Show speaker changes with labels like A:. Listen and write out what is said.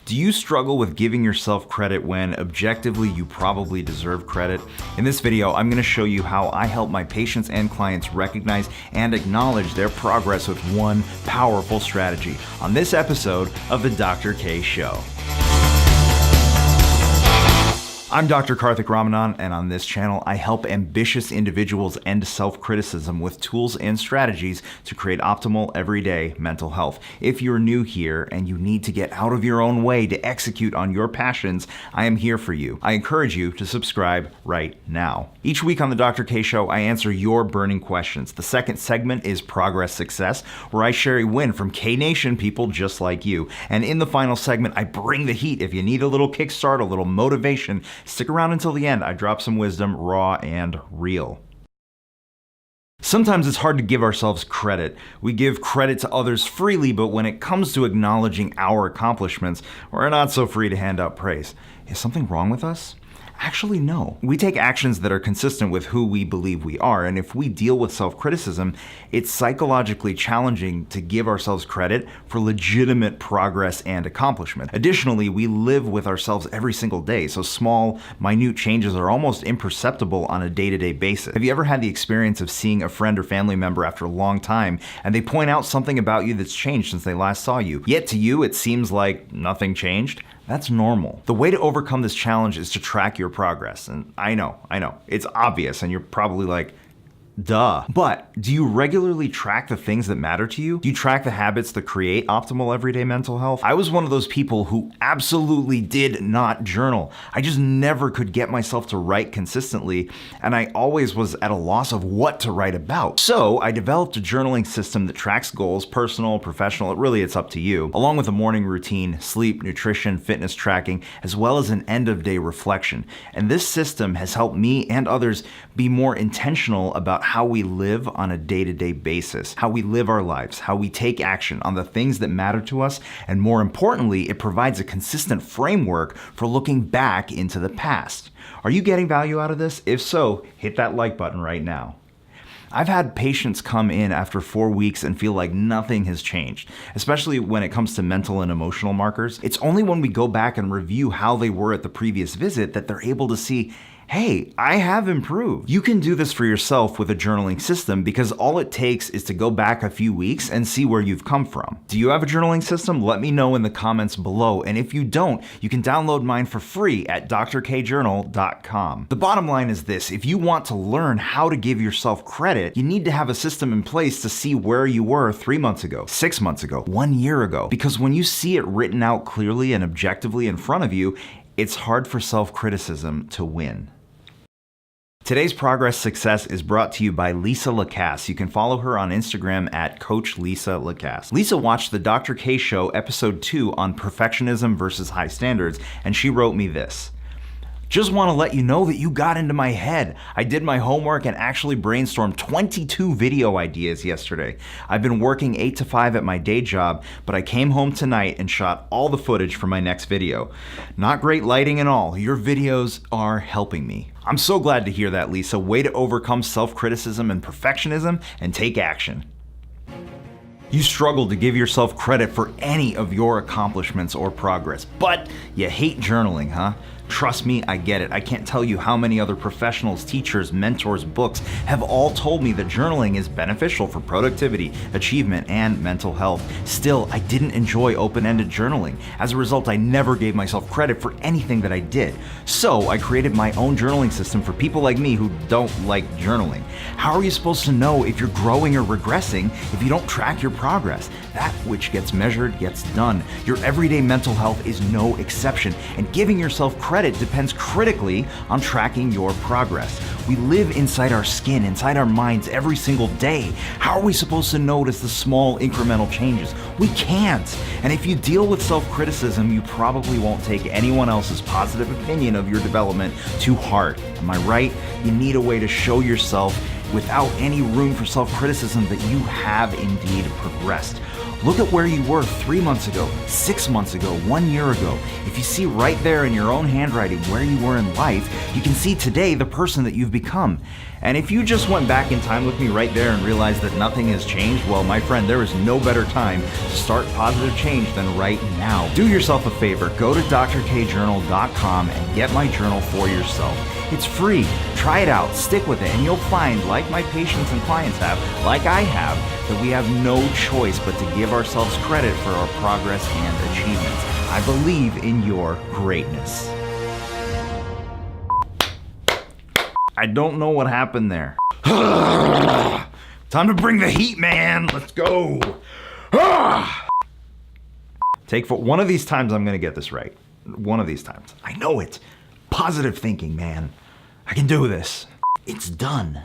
A: Do you struggle with giving yourself credit when objectively you probably deserve credit? In this video, I'm going to show you how I help my patients and clients recognize and acknowledge their progress with one powerful strategy on this episode of The Dr. K Show. I'm Dr. Karthik Ramanan, and on this channel, I help ambitious individuals end self-criticism with tools and strategies to create optimal everyday mental health. If you're new here and you need to get out of your own way to execute on your passions, I am here for you. I encourage you to subscribe right now. Each week on the Dr. K Show, I answer your burning questions. The second segment is Progress Success, where I share a win from K-Nation people just like you. And in the final segment, I bring the heat. If you need a little kickstart, a little motivation, stick around until the end. I drop some wisdom, raw and real. Sometimes it's hard to give ourselves credit. We give credit to others freely, but when it comes to acknowledging our accomplishments, we're not so free to hand out praise. Is something wrong with us? Actually, no. We take actions that are consistent with who we believe we are, and if we deal with self-criticism, it's psychologically challenging to give ourselves credit for legitimate progress and accomplishment. Additionally, we live with ourselves every single day, so small, minute changes are almost imperceptible on a day-to-day basis. Have you ever had the experience of seeing a friend or family member after a long time, and they point out something about you that's changed since they last saw you, yet to you it seems like nothing changed? That's normal. The way to overcome this challenge is to track your progress. And I know, it's obvious and you're probably like, duh. But do you regularly track the things that matter to you? Do you track the habits that create optimal everyday mental health? I was one of those people who absolutely did not journal. I just never could get myself to write consistently, and I always was at a loss of what to write about. So I developed a journaling system that tracks goals, personal, professional, it's up to you, along with a morning routine, sleep, nutrition, fitness tracking, as well as an end-of-day reflection. And this system has helped me and others be more intentional about how we live on a day-to-day basis, how we live our lives, how we take action on the things that matter to us, and more importantly, it provides a consistent framework for looking back into the past. Are you getting value out of this? If so, hit that like button right now. I've had patients come in after 4 weeks and feel like nothing has changed, especially when it comes to mental and emotional markers. It's only when we go back and review how they were at the previous visit that they're able to see, hey, I have improved. You can do this for yourself with a journaling system because all it takes is to go back a few weeks and see where you've come from. Do you have a journaling system? Let me know in the comments below. And if you don't, you can download mine for free at drkjournal.com. The bottom line is this: if you want to learn how to give yourself credit, you need to have a system in place to see where you were 3 months ago, 6 months ago, 1 year ago. Because when you see it written out clearly and objectively in front of you, it's hard for self-criticism to win. Today's Progress Success is brought to you by Lisa Lacasse. You can follow her on Instagram at Coach Lisa Lacasse. Lisa watched the Dr. K Show episode 2 on perfectionism versus high standards, and she wrote me this. Just want to let you know that you got into my head. I did my homework and actually brainstormed 22 video ideas yesterday. I've been working 8 to 5 at my day job, but I came home tonight and shot all the footage for my next video. Not great lighting and all. Your videos are helping me. I'm so glad to hear that, Lisa. Way to overcome self-criticism and perfectionism and take action. You struggle to give yourself credit for any of your accomplishments or progress, but you hate journaling, huh? Trust me, I get it. I can't tell you how many other professionals, teachers, mentors, books have all told me that journaling is beneficial for productivity, achievement, and mental health. Still, I didn't enjoy open-ended journaling. As a result, I never gave myself credit for anything that I did. So I created my own journaling system for people like me who don't like journaling. How are you supposed to know if you're growing or regressing if you don't track your progress? That which gets measured gets done. Your everyday mental health is no exception, and giving yourself credit depends critically on tracking your progress. We live inside our skin, inside our minds every single day. How are we supposed to notice the small incremental changes? We can't. And if you deal with self-criticism, you probably won't take anyone else's positive opinion of your development to heart. Am I right? You need a way to show yourself without any room for self-criticism that you have indeed progressed. Look at where you were 3 months ago, 6 months ago, 1 year ago. If you see right there in your own handwriting where you were in life, you can see today the person that you've become. And if you just went back in time with me right there and realized that nothing has changed, well, my friend, there is no better time to start positive change than right now. Do yourself a favor, go to drkjournal.com and get my journal for yourself. It's free. Try it out, stick with it, and you'll find, like my patients and clients have, like I have, that we have no choice but to give ourselves credit for our progress and achievements. I believe in your greatness. I don't know what happened there. Time to bring the heat, man. Let's go. Take for one of these times I'm gonna get this right. One of these times. I know it. Positive thinking, man. I can do this. It's done.